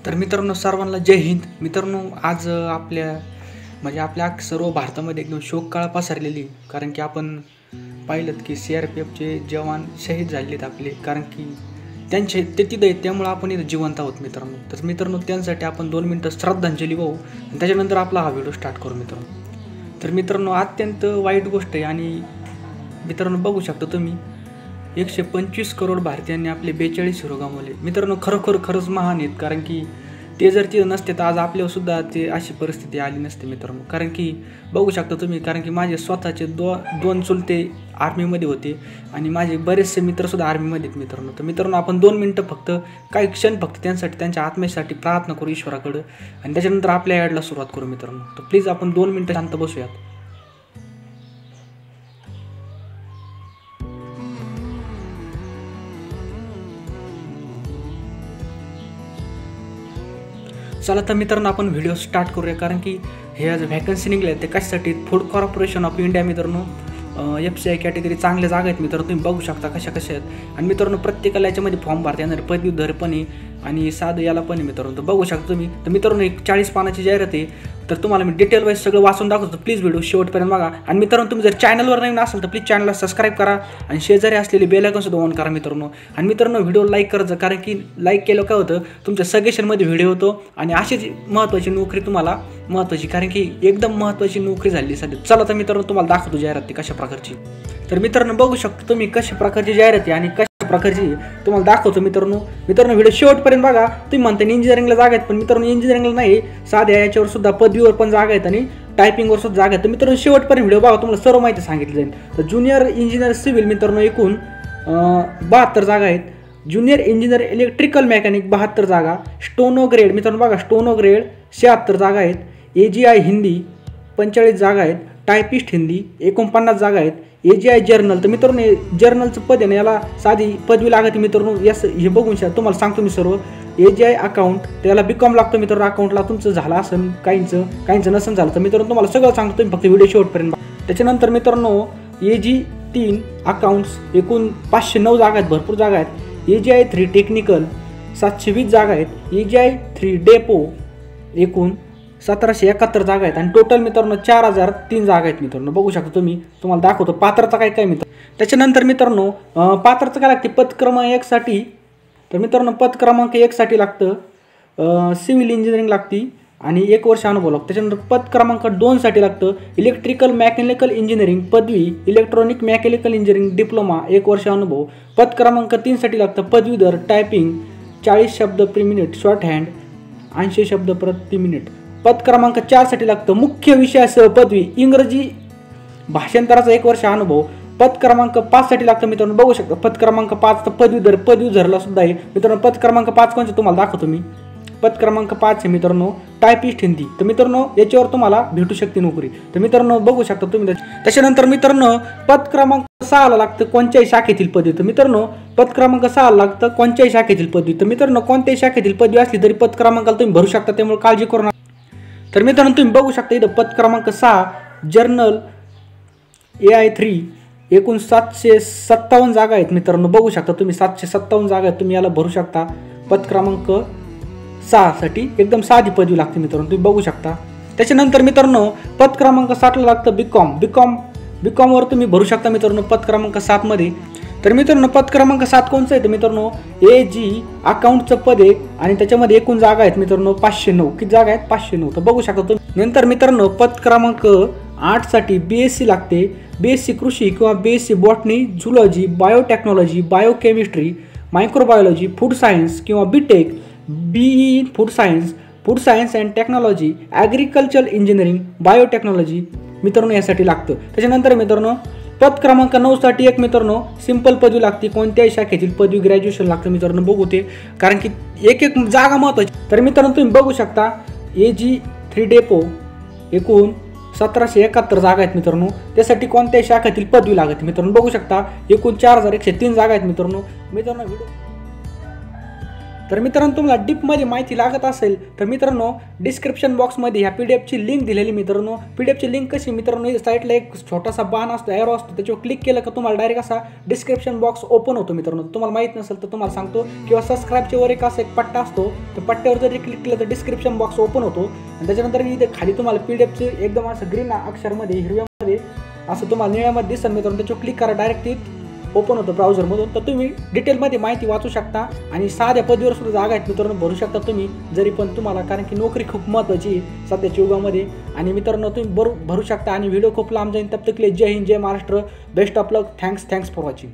तर मित्रांनो सर्वांना जय हिंद। मित्रांनो आज आपल्या सर्व भारतामध्ये एकदम शोककाळ पसरलेली, कारण की आपण पाहिलं की CRPFचे जवान शहीद झालेत आपले, कारण की त्यांचे ते तिथे आहेत, त्यामुळे आपण इथे जिवंत आहोत मित्रांनो। तर मित्रांनो त्यांसाठी आपण 2 मिनिटं श्रद्धांजली वाहू आणि त्याच्यानंतर आपला हा व्हिडिओ स्टार्ट करू मित्रांनो। तर मित्रांनो अत्यंत वाईट गोष्ट आहे आणि मित्रांनो बघू शकता तुम्ही 125 करोड भारतीयांनी आपले 42 हिरो गमावले। मित्रांनो खरंच महान आहेत, कारण की ते जर ते नसते तर आज आपल्यावर सुद्धा ते अशी परिस्थिती आली नसते मित्रांनो। कारण की बघू शकता तुम्ही, कारण की माझे स्वतःचे दोन चुलते आर्मीमध्ये होते आणि माझे बरेचसे मित्रसुद्धा आर्मीमध्ये आहेत मित्रांनो। तर मित्रांनो आपण 2 मिनिटं फक्त काही क्षण फक्त त्यांसाठी, त्यांच्या आत्म्यासाठी प्रार्थना करू ईश्वराकडे आणि त्याच्यानंतर आपल्या ॲडला सुरुवात करू मित्रांनो। तर प्लीज आपण 2 मिनिटं शांत बसूयात। चला तर मित्रांनो आपण व्हिडिओ स्टार्ट करूया, कारण की हे आज व्हॅकन्सी निघले ते कशासाठी, फूड कॉर्पोरेशन ऑफ इंडिया मित्रांनो, FCI कॅटेगरी चांगल्या जागा आहेत मित्रांनो, तुम्ही बघू शकता कशा आहेत। आणि मित्रांनो प्रत्येकाला याच्यामध्ये फॉर्म भरता येणार, पदवीधर पण आहे आणि साधं याला पण आहे मित्रांनो। तर बघू शकता तुम्ही। तर मित्रांनो एक 40 पानाची जाहिरात आहे, तर तुम्हाला मी डिटेल वाईज सगळं वाचून दाखवतो, प्लीज व्हिडिओ शेवटपर्यंत बघा। आणि मित्रांनो तुम्ही जर चॅनलवर नवीन असाल तर प्लीज चॅनलला सबस्क्राईब करा आणि शेजारी असलेली बेल आयकॉन सुद्धा ऑन करा मित्रांनो। आणि मित्रांनो व्हिडिओ लाईक करायचं, कारण की लाईक केलं काय होतं, तुमच्या सजेशनमध्ये व्हिडिओ होतो आणि अशीच महत्त्वाची नोकरी तुम्हाला महत्त्वाची, कारण की एकदम महत्त्वाची नोकरी झाली सध्या। चला तर मित्रांनो तुम्हाला दाखवतो जाहिरात ती कशा प्रकारची। तर मित्रांनो बघू शकता तुम्ही कशा प्रकारची जाहिरात आहे आणि कशा प्रकारची तुम्हाला दाखवतो मित्रांनो। व्हिडिओ शेवटपर्यंत बघा। तुम्ही म्हणता इंजिनिअरिंगला जागा आहेत, पण मित्रांनो इंजिनिअरिंगला नाही, साध्या याच्यावर सुद्धा पदवीवर पण जागा आहेत आणि टायपिंगवर सुद्धा जागा आहेत। तर मित्रांनो शेवटपर्यंत व्हिडिओ बघा, तुम्हाला सर्व माहिती सांगितली जाईल। तर ज्युनियर इंजिनियर सिव्हिल मित्रांनो एकूण 72 जागा आहेत, ज्युनियर इंजिनियर इलेक्ट्रिकल मेकॅनिक 72 जागा, स्टोनो ग्रेड मित्रांनो बघा, स्टोनो ग्रेड 76 जागा आहेत, AGI हिंदी 45 जागा आहेत, टायपिस्ट हिंदी 49 जागा आहेत, AGI जर्नल, तर मित्रांनो जर्नलचं पद आहे ना, याला साधी पदवी लागते मित्रांनो। यस हे बघून तुम्हाला सांगतो मी सर्व। AGI अकाउंट त्याला BCom लागतो मित्रांनो, अकाउंटला तुमचं झालं असेल, काहींचं नसेल झालं तर मित्रांनो तुम्हाला सगळं सांगतो, तुम्ही फक्त व्हिडिओ शेवटपर्यंत। त्याच्यानंतर मित्रांनो AG3 अकाउंट्स एकूण 509 जागा आहेत, भरपूर जागा आहेत। AGI3 टेक्निकल 720 जागा आहेत, AGI3 डेपो एकूण 1771 जागा आहेत आणि टोटल मित्रांनो 4003 जागा आहेत मित्रांनो। बघू शकता तुम्ही, तुम्हाला दाखवतो पात्रता काय मित्र। त्याच्यानंतर मित्रांनो पात्रता काय लागते पद क्रमांक 1 साठी, तर मित्रांनो पद क्रमांक 1 साठी लागतं सिव्हिल इंजिनिअरिंग लागती आणि 1 वर्ष अनुभव लागतो। त्याच्यानंतर पद क्रमांक 2 साठी लागतं इलेक्ट्रिकल मेकॅनिकल इंजिनिअरिंग पदवी, इलेक्ट्रॉनिक मेकॅनिकल इंजिनिअरिंग डिप्लोमा 1 वर्ष अनुभव। पद क्रमांक 3 साठी लागतं पदवीधर टायपिंग 40 शब्द प्रति मिनिट, शॉर्ट हँड 80 शब्द प्रति मिनिट। पद क्रमांक 4 साठी लागतं मुख्य विषयासह पदवी, इंग्रजी भाषांतराचा 1 वर्ष अनुभव। पद क्रमांक 5 साठी लागतं मित्रांनो, बघू शकता पद क्रमांक 5 तर पदवीधरला सुद्धा आहे मित्रांनो। पद क्रमांक 5 कोणते तुम्हाला दाखवतो मी। पद क्रमांक 5 आहे मित्रांनो टायपिस्ट हिंदी, तर मित्रांनो याच्यावर तुम्हाला भेटू शकते नोकरी। तर मित्रांनो बघू शकता तुम्ही। त्याच्यानंतर मित्रांनो पद क्रमांक 6 ला लागतं कोणत्याही शाखेतील पदवी, तर मित्रांनो पद क्रमांक 6 लागतं कोणत्याही शाखेतील पदवी। तर मित्रांनो कोणत्याही शाखेतील पदवी असली तरी पद क्रमांकाला तुम्ही भरू शकता, त्यामुळे काळजी करू नका। तर मित्रांनो तुम्ही बघू शकता इथं पद क्रमांक 6 जर्नल AI3 एकूण 757 जागा आहेत मित्रांनो। बघू शकता तुम्ही 757 जागा आहेत, तुम्ही याला भरू शकता। पद क्रमांक 6 साठी एकदम साधी पदवी लागते मित्रांनो, तुम्ही बघू शकता। त्याच्यानंतर मित्रांनो पद क्रमांक 7 ला लागतं BCom वर तुम्ही भरू शकता मित्रांनो पद क्रमांक 7 मध्ये। तर मित्रांनो पद क्रमांक 7 कोणचं आहे तर मित्रांनो AG अकाउंटचं पद आहे आणि त्याच्यामध्ये एकूण जागा आहेत मित्रांनो 509। किती जागा आहेत 509, तर बघू शकता तुम्ही। नंतर मित्रांनो पद क्रमांक 8 साठी BSc लागते, BSc कृषी किंवा BSc botany, zoology, biotechnology, biochemistry, microbiology, food science किंवा BTech, BE food science and technology, agriculture engineering, biotechnology मित्रांनो यासाठी लागतं। त्याच्यानंतर मित्रांनो पद क्रमांक 9 साठी एक मित्रांनो सिंपल पदवी लागते, कोणत्याही शाखेतील पदवी ग्रॅज्युएशन लागतं मित्रांनो। बघू ते, कारण की एक जागा महत्त्वाची। तर मित्रांनो तुम्ही बघू शकता AG3 डेपो एकूण 1771 जागा आहेत मित्रांनो, त्यासाठी कोणत्याही शाखेतील पदवी लागते मित्रांनो। बघू शकता एकूण 4103 जागा आहेत मित्रांनो। तर मित्रांनो तुम्हाला डीपमध्ये माहिती लागत असेल तर मित्रांनो डिस्क्रिप्शन बॉक्समध्ये ह्या PDF ची लिंक दिलेली मित्रांनो. PDF ची लिंक कशी मित्रांनो, साईडला एक छोटासा बाण असतो, एरो असतो, त्याच्यावर क्लिक केलं का तुम्हाला डायरेक्ट असा डिस्क्रिप्शन बॉक्स ओपन होतो मित्रांनो. तुम्हाला माहीत नसेल तर तुम्हाला सांगतो, किंवा सबस्क्राईबच्या वर एक असा एक पट्टा असतो, तर पट्ट्यावर जरी क्लिक केलं तर डिस्क्रिप्शन बॉक्स ओपन होतो. आणि त्याच्यानंतर इथे खाली तुम्हाला PDF चे एकदम असं ग्रीन अक्षरमध्ये हिरव्यामध्ये असं तुम्हाला निळ्यामध्ये दिसेल मित्रांनो. त्याच्यावर क्लिक करा, डायरेक्ट ती ओपन होतं ब्राउझरमधून. तर तुम्ही डिटेलमध्ये माहिती वाचू शकता आणि साध्या पदवीवर सुद्धा जागा आहेत मित्रांनो, भरू शकता तुम्ही जरी पण तुम्हाला, कारण की नोकरी खूप महत्त्वाची आहे सध्याच्या युगामध्ये. आणि मित्रांनो तुम्ही भरू शकता आणि व्हिडिओ खूप लांब जाईल. तब तक जय हिंद, जय Maharashtra, best of luck, thanks for watching.